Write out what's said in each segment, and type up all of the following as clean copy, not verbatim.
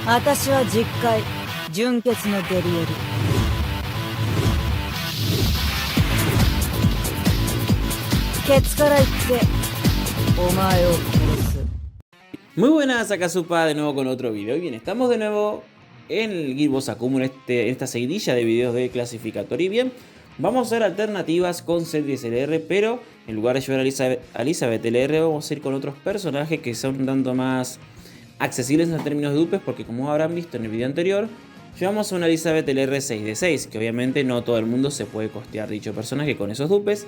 私は実戒純潔のデリエル。ケツから言ってお前を殺す。 Muy buenas, acá Supa de nuevo con otro video. Y bien, estamos de nuevo en el Gearbox Akuma, en esta seguidilla de videos de clasificatorio. Y bien, vamos a hacer alternativas con Cedric LR, pero en lugar de llevar a Elizabeth LR, vamos a ir con otros personajes que son un tanto más accesibles en términos de dupes, porque como habrán visto en el video anterior, llevamos a una Elizabeth LR 6 de 6, que obviamente no todo el mundo se puede costear dicho personaje con esos dupes.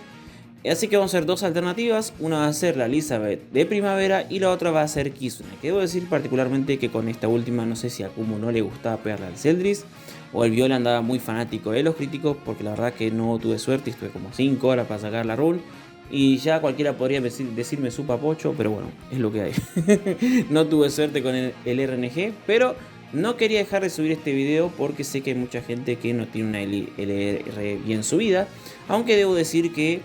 Así que vamos a hacer dos alternativas, una va a ser la Elizabeth de primavera y la otra va a ser Kizuna. Que debo decir particularmente que con esta última no sé si a Akumu no le gustaba pegarle al Celdris o el Viola andaba muy fanático de los críticos, porque la verdad que no tuve suerte y estuve como 5 horas para sacar la run. Y ya cualquiera podría decirme su papocho, pero bueno, es lo que hay. No tuve suerte con el RNG, pero no quería dejar de subir este video porque sé que hay mucha gente que no tiene una LR bien subida. Aunque debo decir que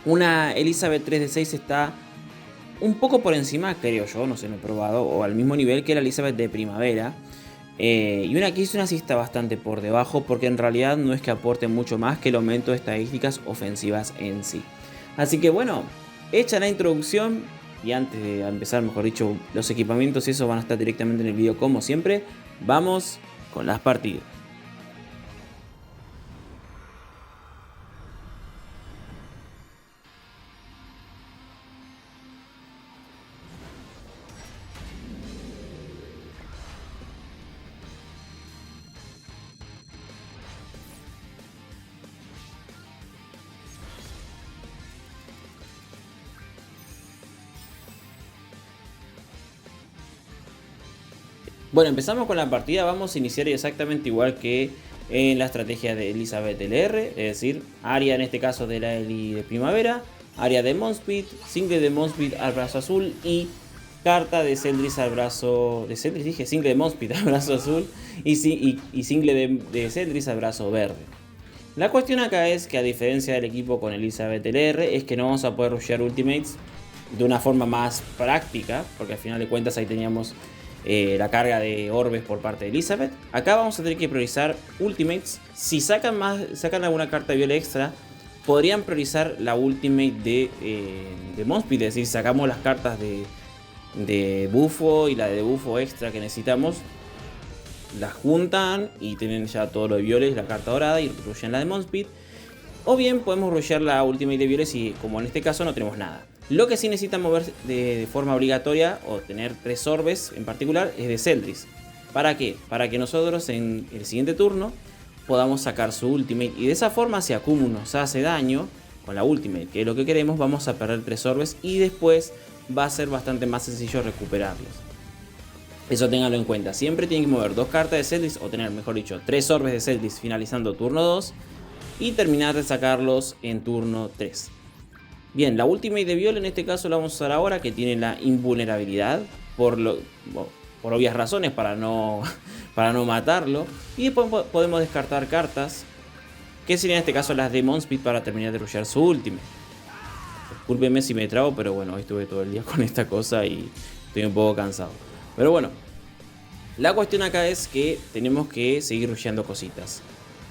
una Elizabeth 3 de 6 está un poco por encima, creo yo, no sé, no he probado, o al mismo nivel que la Elizabeth de primavera. Y una Kizuna sí está bastante por debajo, porque en realidad no es que aporte mucho más que el aumento de estadísticas ofensivas en sí. Así que bueno, hecha la introducción, y antes de empezar, mejor dicho, los equipamientos y eso van a estar directamente en el video como siempre, vamos con las partidas. Bueno, empezamos con la partida, vamos a iniciar exactamente igual que en la estrategia de Elizabeth LR, es decir, área en este caso de la Eli de primavera, área de Monspeed, single de Monspeed al brazo azul y carta de Celdris al brazo... de Celdris dije, single de Monspeed al brazo azul y single de Celdris al brazo verde. La cuestión acá es que a diferencia del equipo con Elizabeth LR es que no vamos a poder rushear ultimates de una forma más práctica, porque al final de cuentas ahí teníamos la carga de orbes por parte de Elizabeth. Acá vamos a tener que priorizar ultimates. Si sacan alguna carta de viola extra, podrían priorizar la ultimate de Monspeed. Es decir, sacamos las cartas de bufo y la de bufo extra que necesitamos, las juntan y tienen ya todo lo de violes, la carta dorada, y rushean la de Monspeed. O bien podemos rushear la ultimate de violes y, como en este caso, no tenemos nada. Lo que sí necesita mover de forma obligatoria, o tener 3 orbes en particular, es de Celdris. ¿Para qué? Para que nosotros en el siguiente turno podamos sacar su ultimate. Y de esa forma, si Akumu nos hace daño con la ultimate, que es lo que queremos, vamos a perder 3 orbes y después va a ser bastante más sencillo recuperarlos. Eso ténganlo en cuenta. Siempre tienen que mover 2 cartas de Celdris, o tener, mejor dicho, 3 orbes de Celdris finalizando turno 2 y terminar de sacarlos en turno 3. Bien, la ultimate de Viola en este caso la vamos a usar ahora, que tiene la invulnerabilidad, por obvias razones, para no matarlo. Y después podemos descartar cartas, que serían en este caso las de Monspeed, para terminar de rushear su ultimate. Discúlpenme si me trago, pero bueno, hoy estuve todo el día con esta cosa y estoy un poco cansado. Pero bueno, la cuestión acá es que tenemos que seguir rusheando cositas.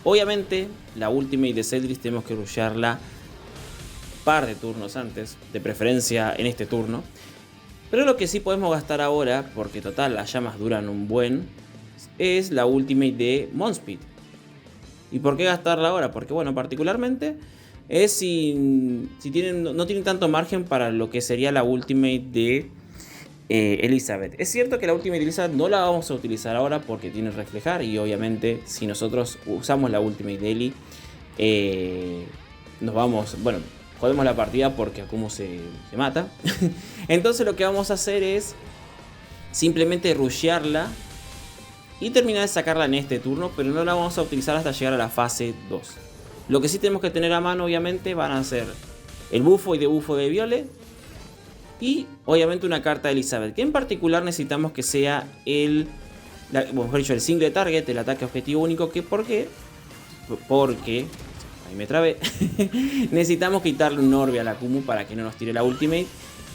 Obviamente, la ultimate de Celdris tenemos que rushearla par de turnos antes, de preferencia en este turno. Pero lo que sí podemos gastar ahora, porque total las llamas duran un buen, es la ultimate de Monspeed. ¿Y por qué gastarla ahora? Porque bueno, particularmente es si no tienen tanto margen para lo que sería la ultimate de Elizabeth. Es cierto que la ultimate de Elizabeth no la vamos a utilizar ahora porque tiene reflejar, y obviamente si nosotros usamos la ultimate de Eli, nos vamos, bueno, jodemos la partida porque Akumu se mata. Entonces lo que vamos a hacer es simplemente rushearla y terminar de sacarla en este turno, pero no la vamos a utilizar hasta llegar a la fase 2. Lo que sí tenemos que tener a mano, obviamente, van a ser el bufo y debufo de Violet, y obviamente una carta de Elizabeth, que en particular necesitamos que sea mejor dicho, el single target, el ataque objetivo único. Porque ahí me trabé. Necesitamos quitarle un orbe a la Akumu para que no nos tire la ultimate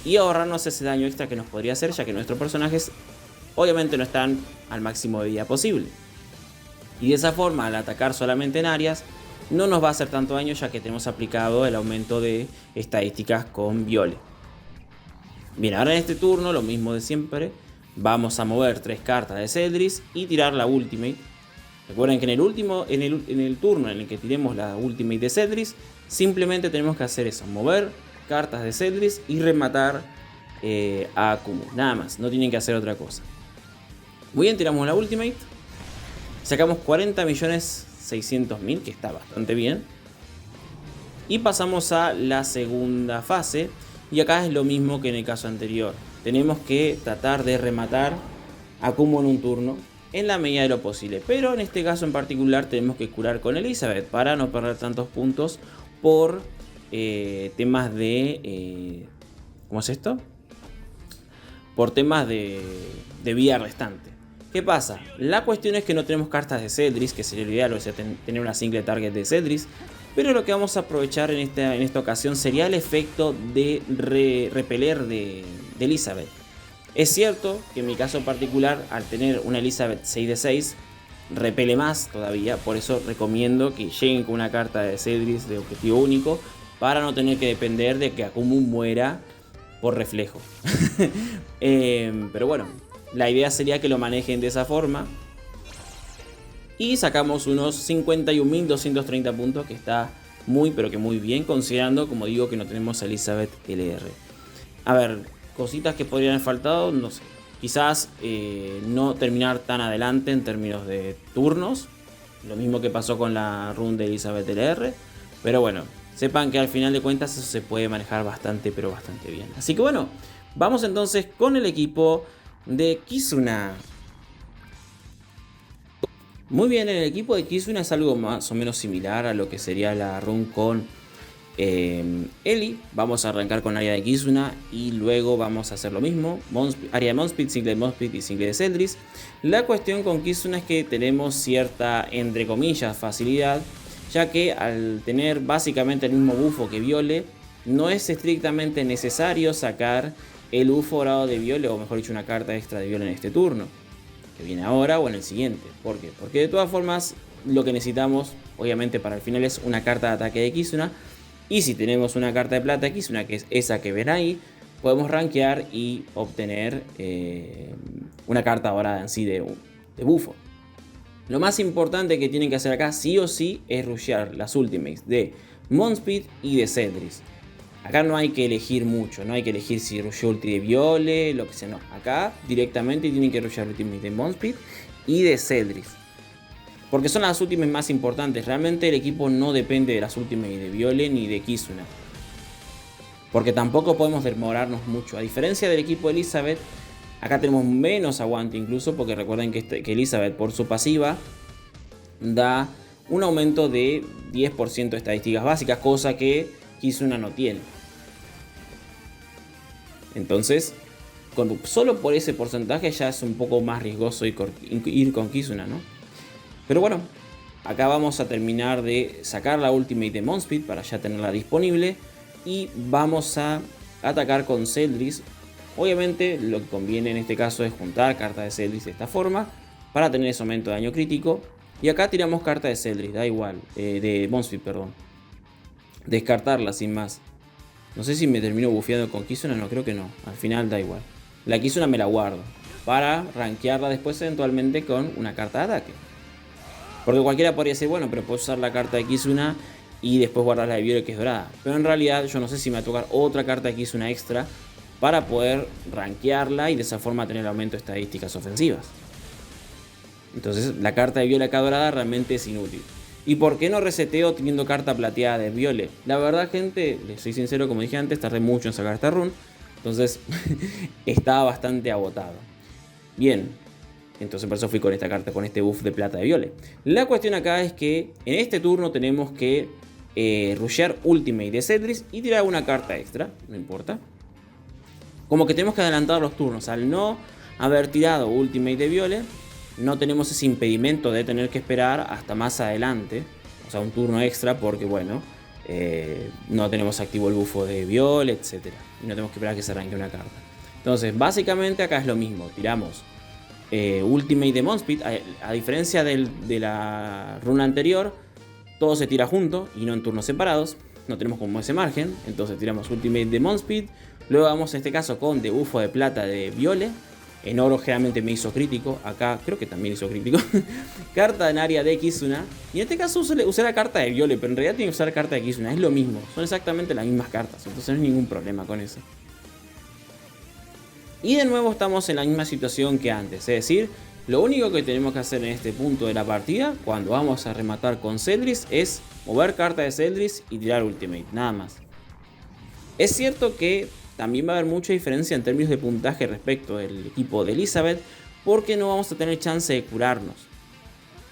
y ahorrarnos ese daño extra que nos podría hacer, ya que nuestro personaje es obviamente no están al máximo de vida posible. Y de esa forma, al atacar solamente en áreas, no nos va a hacer tanto daño, ya que tenemos aplicado el aumento de estadísticas con Viole. Bien, ahora en este turno, lo mismo de siempre, vamos a mover 3 cartas de Cedris y tirar la Ultimate. Recuerden que en el turno en el que tiremos la Ultimate de Cedris, simplemente tenemos que hacer eso, mover cartas de Cedris y rematar a Akumu, nada más, no tienen que hacer otra cosa. Muy bien, tiramos la Ultimate, sacamos 40.600.000, que está bastante bien, y pasamos a la segunda fase. Y acá es lo mismo que en el caso anterior, tenemos que tratar de rematar a Akumu en un turno en la medida de lo posible, pero en este caso en particular tenemos que curar con Elizabeth para no perder tantos puntos por temas de ¿cómo es esto? Por temas de vida restante. ¿Qué pasa? La cuestión es que no tenemos cartas de Cedris, que sería lo ideal, o sea, tener una single target de Cedris, pero lo que vamos a aprovechar en esta ocasión sería el efecto de repeler de Elizabeth. Es cierto que en mi caso particular, al tener una Elizabeth 6 de 6, repele más todavía, por eso recomiendo que lleguen con una carta de Cedris de objetivo único, para no tener que depender de que Akumu muera por reflejo. Pero bueno, la idea sería que lo manejen de esa forma. Y sacamos unos 51.230 puntos, que está muy pero que muy bien, considerando, como digo, que no tenemos a Elizabeth LR. A ver, cositas que podrían haber faltado, no sé. Quizás no terminar tan adelante en términos de turnos. Lo mismo que pasó con la run de Elizabeth LR. Pero bueno, sepan que al final de cuentas eso se puede manejar bastante, pero bastante bien. Así que bueno, vamos entonces con el equipo de Kizuna. Muy bien, en el equipo de Kizuna es algo más o menos similar a lo que sería la run con Ellie. Vamos a arrancar con área de Kizuna y luego vamos a hacer lo mismo. Área de Monspeed, single de Monspeed y single de Cedris. La cuestión con Kizuna es que tenemos cierta, entre comillas, facilidad, ya que al tener básicamente el mismo bufo que Viole, no es estrictamente necesario sacar el bufo grado de Viole, o mejor dicho, una carta extra de Viole en este turno, que viene ahora o en el siguiente. ¿Por qué? Porque de todas formas lo que necesitamos, obviamente, para el final es una carta de ataque de Kizuna. Y si tenemos una carta de plata de Kizuna, que es esa que ven ahí, podemos rankear y obtener una carta ahora en sí de bufo. Lo más importante que tienen que hacer acá, sí o sí, es rushear las ultimates de Monspeed y de Cedris. Acá no hay que elegir mucho, no hay que elegir si rusheo ulti de Viole, lo que sea, no. Acá directamente tienen que rushear ultimate de Monspeed y de Cedris, porque son las ultimates más importantes. Realmente el equipo no depende de las ultimates de Viole ni de Kizuna, porque tampoco podemos demorarnos mucho. A diferencia del equipo de Elizabeth, acá tenemos menos aguante incluso, porque recuerden que Elizabeth por su pasiva da un aumento de 10% de estadísticas básicas, cosa que Kizuna no tiene. Entonces, solo por ese porcentaje ya es un poco más riesgoso ir con Kizuna, ¿no? Pero bueno, acá vamos a terminar de sacar la ultimate de Monspeed para ya tenerla disponible. Y vamos a atacar con Cedris. Obviamente lo que conviene en este caso es juntar cartas de Cedris de esta forma para tener ese aumento de daño crítico. Y acá tiramos carta de Cedris, da igual, de Monspeed, perdón. Descartarla sin más. No sé si me termino bufeando con Kizuna, no, creo que no. Al final da igual. La Kizuna me la guardo para rankearla después eventualmente con una carta de ataque. Porque cualquiera podría decir, bueno, pero puedo usar la carta de Kizuna y después guardar la de Viole, que es dorada. Pero en realidad yo no sé si me va a tocar otra carta de Kizuna extra para poder rankearla y de esa forma tener aumento de estadísticas ofensivas. Entonces la carta de Viole acá dorada realmente es inútil. ¿Y por qué no reseteo teniendo carta plateada de Viole? La verdad, gente, les soy sincero, como dije antes, tardé mucho en sacar esta run. Entonces estaba bastante agotado. Bien, entonces por eso fui con esta carta, con este buff de plata de Viole. La cuestión acá es que en este turno tenemos que rushear ultimate de Cedris y tirar una carta extra, no importa. Como que tenemos que adelantar los turnos. Al no haber tirado ultimate de Viole, no tenemos ese impedimento de tener que esperar hasta más adelante, o sea, un turno extra, porque bueno, no tenemos activo el bufo de Viole, etc. Y no tenemos que esperar a que se arranque una carta. Entonces, básicamente acá es lo mismo. Tiramos Ultimate de Monspeed, a diferencia de la runa anterior, todo se tira junto y no en turnos separados. No tenemos como ese margen, entonces tiramos Ultimate de Monspeed. Luego vamos en este caso con debufo de plata de Viole. En oro generalmente me hizo crítico, acá creo que también hizo crítico. Carta en área de Kizuna. Y en este caso usé la carta de Viole, pero en realidad tiene que usar carta de Kizuna, es lo mismo. Son exactamente las mismas cartas, entonces no hay ningún problema con eso. Y de nuevo estamos en la misma situación que antes, es decir, lo único que tenemos que hacer en este punto de la partida, cuando vamos a rematar con Zeldris, es mover carta de Zeldris y tirar Ultimate, nada más. Es cierto que también va a haber mucha diferencia en términos de puntaje respecto del equipo de Elizabeth, porque no vamos a tener chance de curarnos.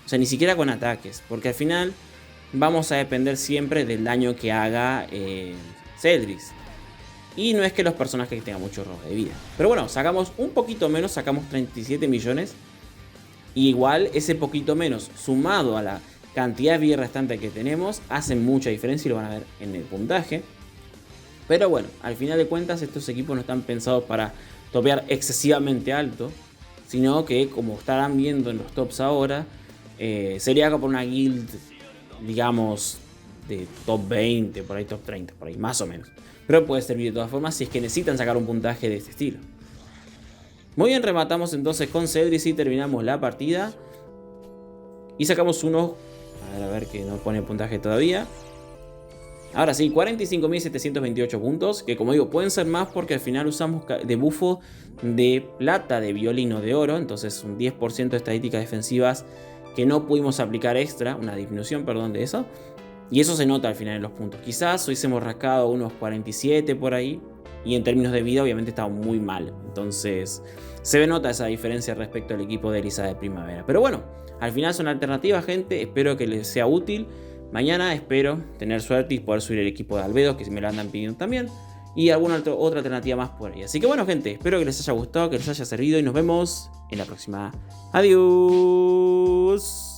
O sea, ni siquiera con ataques, porque al final vamos a depender siempre del daño que haga Zeldris. Y no es que los personajes tengan mucho robo de vida. Pero bueno, sacamos un poquito menos, sacamos 37 millones. Y igual ese poquito menos, sumado a la cantidad de vida restante que tenemos, hace mucha diferencia y lo van a ver en el puntaje. Pero bueno, al final de cuentas estos equipos no están pensados para topear excesivamente alto, sino que, como estarán viendo en los tops ahora, sería como una guild, digamos, de top 20, por ahí top 30, por ahí más o menos. Pero puede servir de todas formas si es que necesitan sacar un puntaje de este estilo. Muy bien, rematamos entonces con Zeldris y terminamos la partida. Y sacamos uno, a ver que no pone puntaje todavía. Ahora sí, 45.728 puntos, que como digo pueden ser más porque al final usamos debufo de plata, de violino, de oro. Entonces un 10% de estadísticas defensivas que no pudimos aplicar extra, una disminución, perdón, de eso. Y eso se nota al final en los puntos. Quizás hubiésemos rascado unos 47 por ahí. Y en términos de vida obviamente estaba muy mal. Entonces se nota esa diferencia respecto al equipo de Elizabeth Primavera. Pero bueno, al final son alternativas, gente. Espero que les sea útil. Mañana espero tener suerte y poder subir el equipo de Albedo, que me lo andan pidiendo también. Y alguna otra alternativa más por ahí. Así que bueno, gente, espero que les haya gustado, que les haya servido. Y nos vemos en la próxima. Adiós.